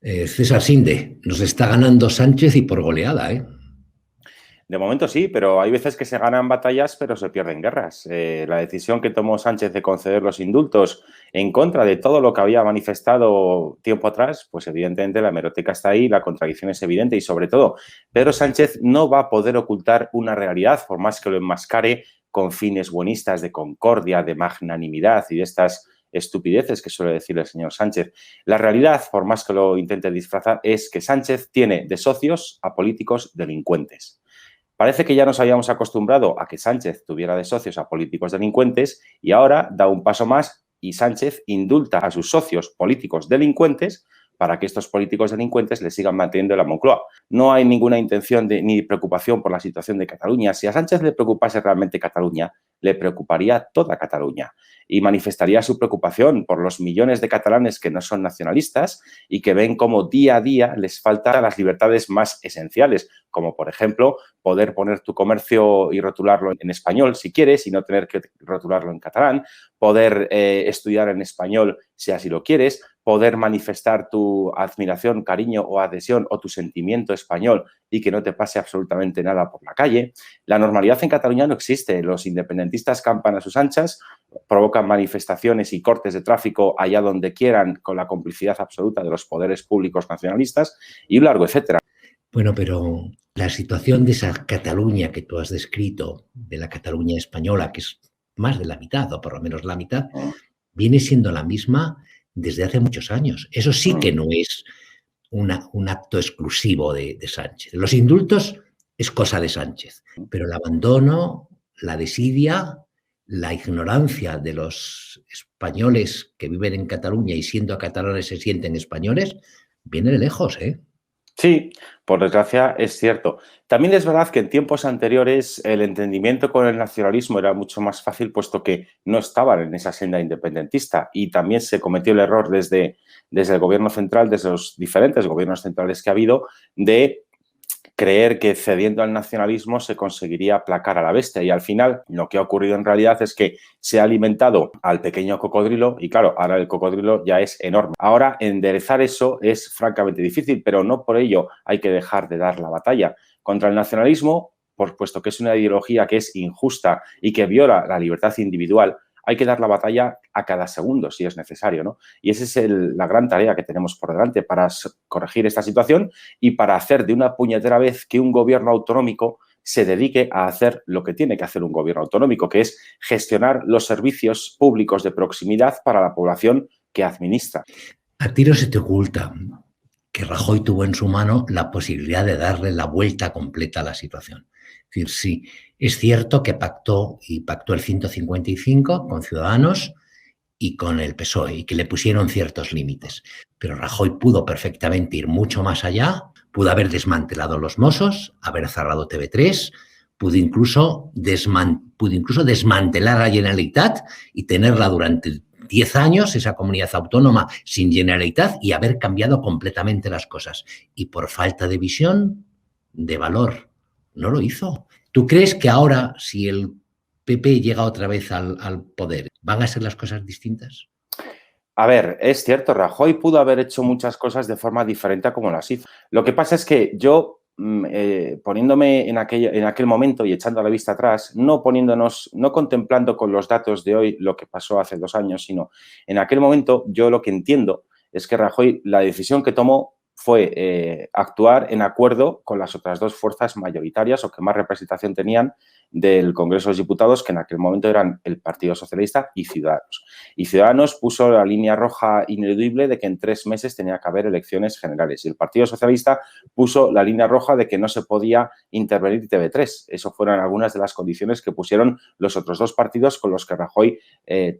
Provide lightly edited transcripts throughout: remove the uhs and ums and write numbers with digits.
César Sinde, nos está ganando Sánchez y por goleada, ¿eh? De momento sí, pero hay veces que se ganan batallas pero se pierden guerras. La decisión que tomó Sánchez de conceder los indultos en contra de todo lo que había manifestado tiempo atrás, pues evidentemente la hemeroteca está ahí, la contradicción es evidente y sobre todo Pedro Sánchez no va a poder ocultar una realidad por más que lo enmascare con fines buenistas de concordia, de magnanimidad y de estas estupideces que suele decir el señor Sánchez. La realidad, por más que lo intente disfrazar, es que Sánchez tiene de socios a políticos delincuentes. Parece que ya nos habíamos acostumbrado a que Sánchez tuviera de socios a políticos delincuentes y ahora da un paso más y Sánchez indulta a sus socios políticos delincuentes para que estos políticos delincuentes le sigan manteniendo en la Moncloa. No hay ninguna intención ni preocupación por la situación de Cataluña. Si a Sánchez le preocupase realmente Cataluña, le preocuparía toda Cataluña y manifestaría su preocupación por los millones de catalanes que no son nacionalistas y que ven cómo día a día les faltan las libertades más esenciales, como por ejemplo poder poner tu comercio y rotularlo en español si quieres y no tener que rotularlo en catalán, poder estudiar en español si así lo quieres, poder manifestar tu admiración, cariño o adhesión o tu sentimiento español y que no te pase absolutamente nada por la calle. La normalidad en Cataluña no existe. Los independentistas campan a sus anchas, provocan manifestaciones y cortes de tráfico allá donde quieran con la complicidad absoluta de los poderes públicos nacionalistas y un largo etcétera. Bueno, pero la situación de esa Cataluña que tú has descrito, de la Cataluña española, que es más de la mitad, o por lo menos la mitad, viene siendo la misma desde hace muchos años. Eso sí que no es un acto exclusivo de Sánchez. Los indultos es cosa de Sánchez, pero el abandono, la desidia, la ignorancia de los españoles que viven en Cataluña y siendo catalanes se sienten españoles, viene de lejos, ¿eh? Sí, por desgracia es cierto. También es verdad que en tiempos anteriores el entendimiento con el nacionalismo era mucho más fácil puesto que no estaban en esa senda independentista y también se cometió el error desde el gobierno central, desde los diferentes gobiernos centrales que ha habido, de creer que cediendo al nacionalismo se conseguiría aplacar a la bestia y al final lo que ha ocurrido en realidad es que se ha alimentado al pequeño cocodrilo y claro, ahora el cocodrilo ya es enorme. Ahora enderezar eso es francamente difícil, pero no por ello hay que dejar de dar la batalla. Contra el nacionalismo, por puesto que es una ideología que es injusta y que viola la libertad individual, hay que dar la batalla a cada segundo si es necesario, ¿no? Y esa es la gran tarea que tenemos por delante para corregir esta situación y para hacer de una puñetera vez que un gobierno autonómico se dedique a hacer lo que tiene que hacer un gobierno autonómico, que es gestionar los servicios públicos de proximidad para la población que administra. A ti no se te oculta que Rajoy tuvo en su mano la posibilidad de darle la vuelta completa a la situación. Es decir, sí, es cierto que pactó el 155 con Ciudadanos y con el PSOE y que le pusieron ciertos límites, pero Rajoy pudo perfectamente ir mucho más allá, pudo haber desmantelado los Mossos, haber cerrado TV3, pudo incluso desmantelar a la Generalitat y tenerla durante 10 años, esa comunidad autónoma sin Generalitat y haber cambiado completamente las cosas. Y por falta de visión, de valor, no lo hizo. ¿Tú crees que ahora, si el PP llega otra vez al poder, van a ser las cosas distintas? A ver, es cierto, Rajoy pudo haber hecho muchas cosas de forma diferente a como las hizo. Lo que pasa es que yo, poniéndome en aquel momento y echando la vista atrás, no contemplando con los datos de hoy lo que pasó hace 2 años, sino en aquel momento yo lo que entiendo es que Rajoy, la decisión que tomó fue actuar en acuerdo con las otras 2 fuerzas mayoritarias o que más representación tenían del Congreso de los Diputados, que en aquel momento eran el Partido Socialista y Ciudadanos. Y Ciudadanos puso la línea roja ineludible de que en 3 meses tenía que haber elecciones generales. Y el Partido Socialista puso la línea roja de que no se podía intervenir TV3. Eso fueron algunas de las condiciones que pusieron los otros 2 partidos con los que Rajoy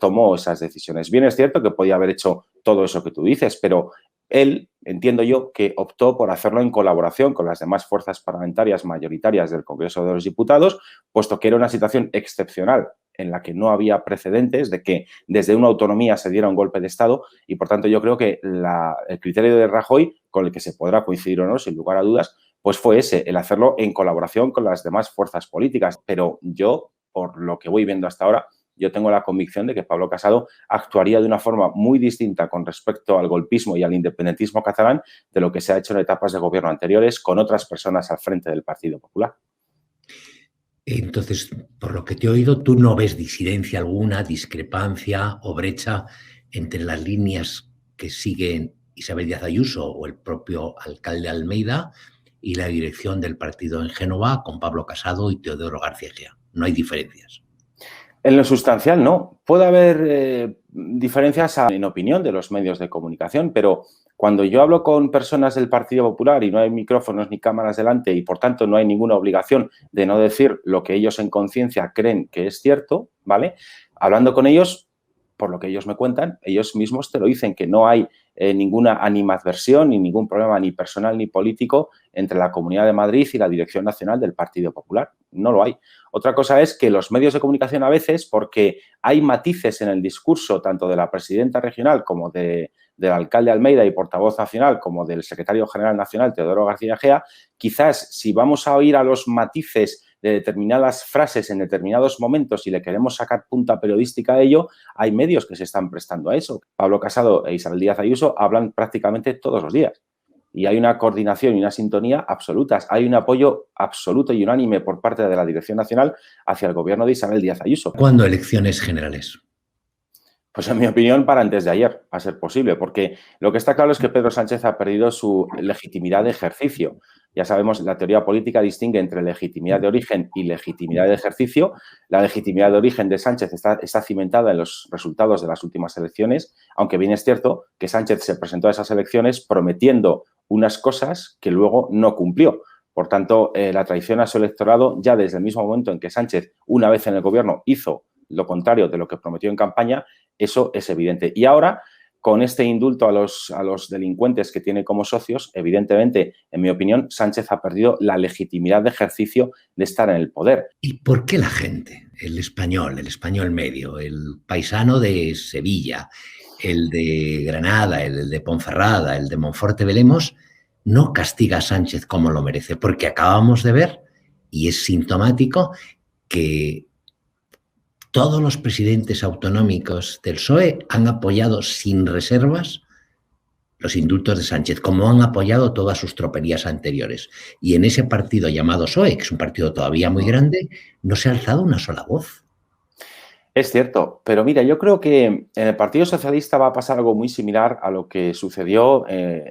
tomó esas decisiones. Bien, es cierto que podía haber hecho todo eso que tú dices, pero él, entiendo yo, que optó por hacerlo en colaboración con las demás fuerzas parlamentarias mayoritarias del Congreso de los Diputados, puesto que era una situación excepcional en la que no había precedentes de que desde una autonomía se diera un golpe de Estado y, por tanto, yo creo que el criterio de Rajoy, con el que se podrá coincidir o no, sin lugar a dudas, pues fue ese, el hacerlo en colaboración con las demás fuerzas políticas. Pero yo, por lo que voy viendo hasta ahora, yo tengo la convicción de que Pablo Casado actuaría de una forma muy distinta con respecto al golpismo y al independentismo catalán de lo que se ha hecho en etapas de gobierno anteriores con otras personas al frente del Partido Popular. Entonces, por lo que te he oído, tú no ves disidencia alguna, discrepancia o brecha entre las líneas que siguen Isabel Díaz Ayuso o el propio alcalde Almeida y la dirección del partido en Génova con Pablo Casado y Teodoro García Egea. No hay diferencias. En lo sustancial, no. Puede haber diferencias en opinión de los medios de comunicación, pero cuando yo hablo con personas del Partido Popular y no hay micrófonos ni cámaras delante y, por tanto, no hay ninguna obligación de no decir lo que ellos en conciencia creen que es cierto, ¿vale? Hablando con ellos, por lo que ellos me cuentan, ellos mismos te lo dicen, que no hay ninguna animadversión ni ningún problema ni personal ni político entre la Comunidad de Madrid y la Dirección Nacional del Partido Popular. No lo hay. Otra cosa es que los medios de comunicación a veces, porque hay matices en el discurso tanto de la presidenta regional como del alcalde Almeida y portavoz nacional, como del secretario general nacional, Teodoro García Egea, quizás si vamos a oír a los matices de determinadas frases en determinados momentos y le queremos sacar punta periodística a ello, hay medios que se están prestando a eso. Pablo Casado e Isabel Díaz Ayuso hablan prácticamente todos los días. Y hay una coordinación y una sintonía absolutas. Hay un apoyo absoluto y unánime por parte de la Dirección Nacional hacia el gobierno de Isabel Díaz Ayuso. ¿Cuándo elecciones generales? Pues en mi opinión, para antes de ayer, a ser posible, porque lo que está claro es que Pedro Sánchez ha perdido su legitimidad de ejercicio. Ya sabemos, la teoría política distingue entre legitimidad de origen y legitimidad de ejercicio. La legitimidad de origen de Sánchez está cimentada en los resultados de las últimas elecciones, aunque bien es cierto que Sánchez se presentó a esas elecciones prometiendo unas cosas que luego no cumplió. Por tanto, la traición a su electorado, ya desde el mismo momento en que Sánchez, una vez en el gobierno, hizo lo contrario de lo que prometió en campaña, eso es evidente. Y ahora, con este indulto a los delincuentes que tiene como socios, evidentemente, en mi opinión, Sánchez ha perdido la legitimidad de ejercicio de estar en el poder. ¿Y por qué la gente, el español medio, el paisano de Sevilla, el de Granada, el de Ponferrada, el de Monforte de Lemos, no castiga a Sánchez como lo merece? Porque acabamos de ver, y es sintomático, que todos los presidentes autonómicos del PSOE han apoyado sin reservas los indultos de Sánchez, como han apoyado todas sus tropelías anteriores. Y en ese partido llamado PSOE, que es un partido todavía muy grande, no se ha alzado una sola voz. Es cierto, pero mira, yo creo que en el Partido Socialista va a pasar algo muy similar a lo que sucedió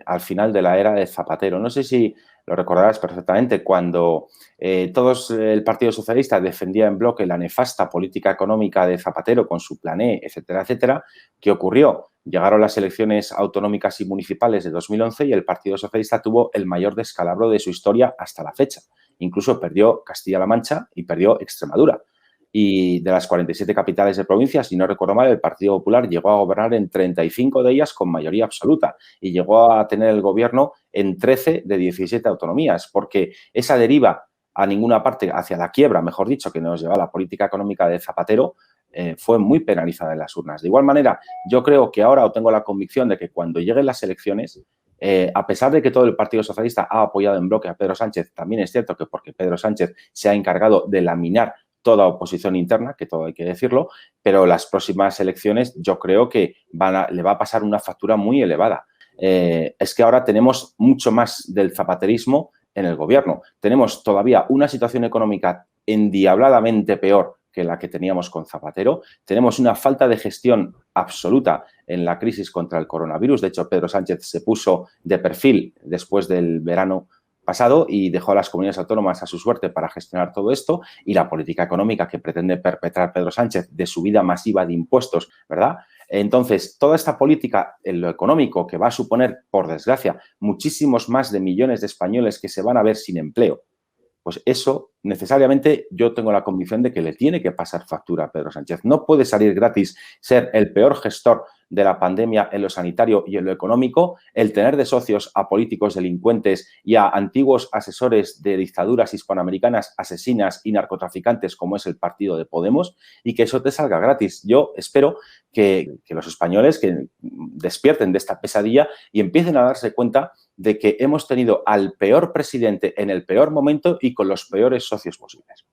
al final de la era de Zapatero. No sé si lo recordarás perfectamente, cuando el Partido Socialista defendía en bloque la nefasta política económica de Zapatero con su plan E, etcétera, etcétera. ¿Qué ocurrió? Llegaron las elecciones autonómicas y municipales de 2011 y el Partido Socialista tuvo el mayor descalabro de su historia hasta la fecha. Incluso perdió Castilla-La Mancha y perdió Extremadura. Y de las 47 capitales de provincia, si no recuerdo mal, el Partido Popular llegó a gobernar en 35 de ellas con mayoría absoluta y llegó a tener el gobierno en 13 de 17 autonomías, porque esa deriva a ninguna parte hacia la quiebra, mejor dicho, que nos lleva a la política económica de Zapatero, fue muy penalizada en las urnas. De igual manera, yo creo que ahora, o tengo la convicción de que cuando lleguen las elecciones, a pesar de que todo el Partido Socialista ha apoyado en bloque a Pedro Sánchez, también es cierto que porque Pedro Sánchez se ha encargado de laminar toda oposición interna, que todo hay que decirlo, pero las próximas elecciones yo creo que le va a pasar una factura muy elevada. Es que ahora tenemos mucho más del zapaterismo en el gobierno. Tenemos todavía una situación económica endiabladamente peor que la que teníamos con Zapatero. Tenemos una falta de gestión absoluta en la crisis contra el coronavirus. De hecho, Pedro Sánchez se puso de perfil después del verano pasado y dejó a las comunidades autónomas a su suerte para gestionar todo esto, y la política económica que pretende perpetrar Pedro Sánchez de subida masiva de impuestos, ¿verdad? Entonces, toda esta política en lo económico que va a suponer, por desgracia, muchísimos más de millones de españoles que se van a ver sin empleo, pues eso necesariamente yo tengo la convicción de que le tiene que pasar factura a Pedro Sánchez. No puede salir gratis ser el peor gestor de la pandemia en lo sanitario y en lo económico, el tener de socios a políticos delincuentes y a antiguos asesores de dictaduras hispanoamericanas asesinas y narcotraficantes como es el partido de Podemos, y que eso te salga gratis. Yo espero que los españoles que despierten de esta pesadilla y empiecen a darse cuenta de que hemos tenido al peor presidente en el peor momento y con los peores socios posibles.